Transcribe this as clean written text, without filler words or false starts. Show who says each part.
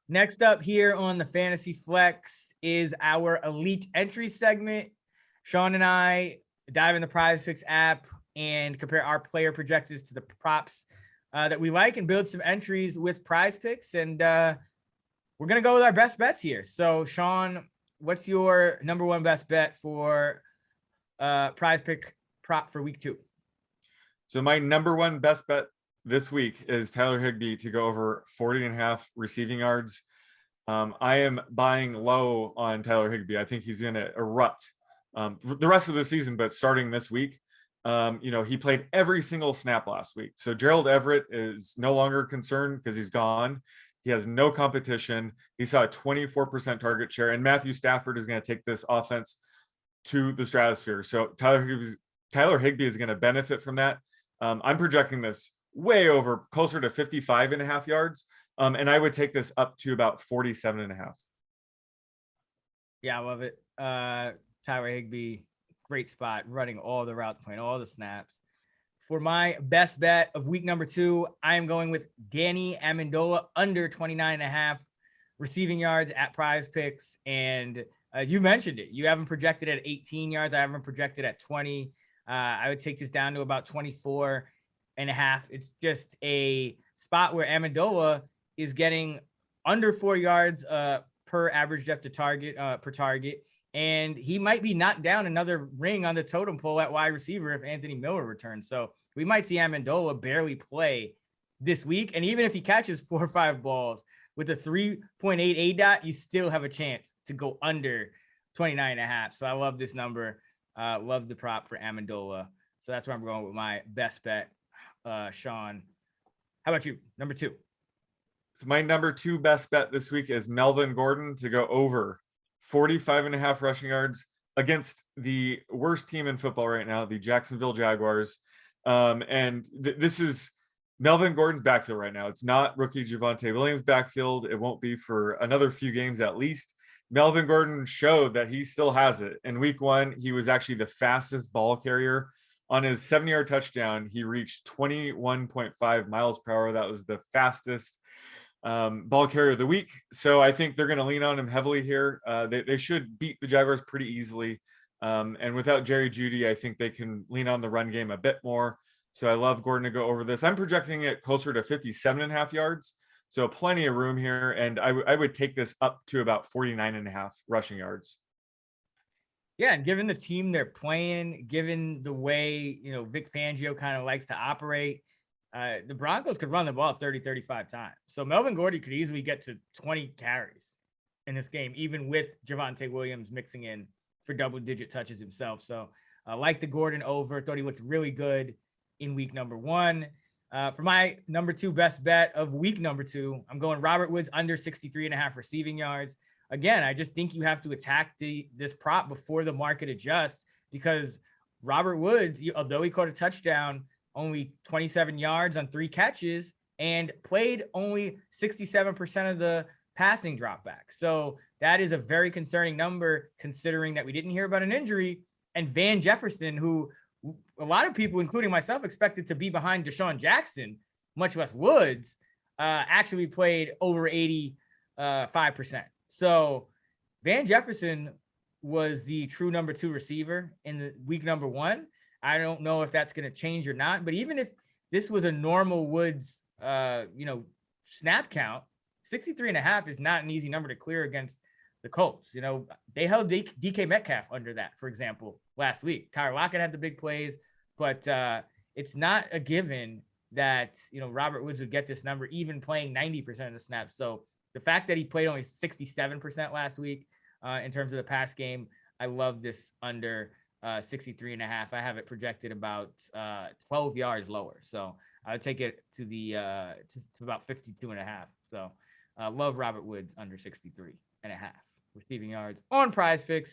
Speaker 1: Next up here on the Fantasy Flex is our Elite Entry segment. Sean and I dive in the PrizePicks app and compare our player projections to the props that we like and build some entries with PrizePicks. And we're going to go with our best bets here. So, Sean, what's your number one best bet for PrizePick prop for week 2?
Speaker 2: So my number one best bet this week is Tyler Higbee to go over 40.5 receiving yards. I am buying low on Tyler Higbee. I think he's going to erupt the rest of the season, but starting this week, he played every single snap last week. So Gerald Everett is no longer concerned because he's gone. He has no competition. He saw a 24% target share, and Matthew Stafford is going to take this offense to the stratosphere. So Tyler Higbee is going to benefit from that. I'm projecting this way over, closer to 55.5 yards. And I would take this up to about 47.5.
Speaker 1: Yeah, I love it. Tyler Higbee, great spot, running all the routes, playing all the snaps. For my best bet of week number 2, I am going with Danny Amendola under 29.5 receiving yards at PrizePicks. And you mentioned it. You haven't projected at 18 yards. I haven't projected at 20. I would take this down to about 24.5. It's just a spot where Amendola is getting under 4 yards per average depth to target per target. And he might be knocked down another ring on the totem pole at wide receiver if Anthony Miller returns. So we might see Amendola barely play this week. And even if he catches 4 or 5 balls with a 3.8 ADOT, you still have a chance to go under 29.5. So I love this number. Love the prop for Amendola. So that's where I'm going with my best bet. Sean, how about you? Number 2.
Speaker 2: So my number 2 best bet this week is Melvin Gordon to go over 45.5 rushing yards against the worst team in football right now, the Jacksonville Jaguars. This is Melvin Gordon's backfield right now. It's not rookie Javonte Williams' backfield. It won't be for another few games at least. Melvin Gordon showed that he still has it. In week 1, he was actually the fastest ball carrier. On his 7-yard touchdown, he reached 21.5 miles per hour. That was the fastest ball carrier of the week. So I think they're going to lean on him heavily here. They should beat the Jaguars pretty easily. And without Jerry Jeudy, I think they can lean on the run game a bit more. So I love Gordon to go over this. I'm projecting it closer to 57.5 yards. So plenty of room here. And I would take this up to about 49.5 rushing yards.
Speaker 1: Yeah, and given the team they're playing, given the way, Vic Fangio kind of likes to operate, the Broncos could run the ball 30, 35 times. So Melvin Gordon could easily get to 20 carries in this game, even with Javonte Williams mixing in for double-digit touches himself. So I like the Gordon over. Thought he looked really good in week number 1. For my number 2 best bet of week number 2, I'm going Robert Woods under 63.5 receiving yards. Again, I just think you have to attack this prop before the market adjusts, because Robert Woods, although he caught a touchdown, only 27 yards on 3 catches and played only 67% of the passing dropback. So that is a very concerning number, considering that we didn't hear about an injury. And Van Jefferson, who a lot of people, including myself, expected to be behind Deshaun Jackson, much less Woods, actually played over 85%. So Van Jefferson was the true number 2 receiver in the week number 1. I don't know if that's going to change or not, but even if this was a normal Woods, snap count, 63.5 is not an easy number to clear against the Colts. They held DK Metcalf under that, for example, last week. Tyler Lockett had the big plays, but it's not a given that, Robert Woods would get this number, even playing 90% of the snaps. So the fact that he played only 67% last week in terms of the pass game, I love this under 63.5. I have it projected about 12 yards lower. So I would take it to the to about 52.5. So love Robert Woods under 63.5 receiving yards on PrizePicks.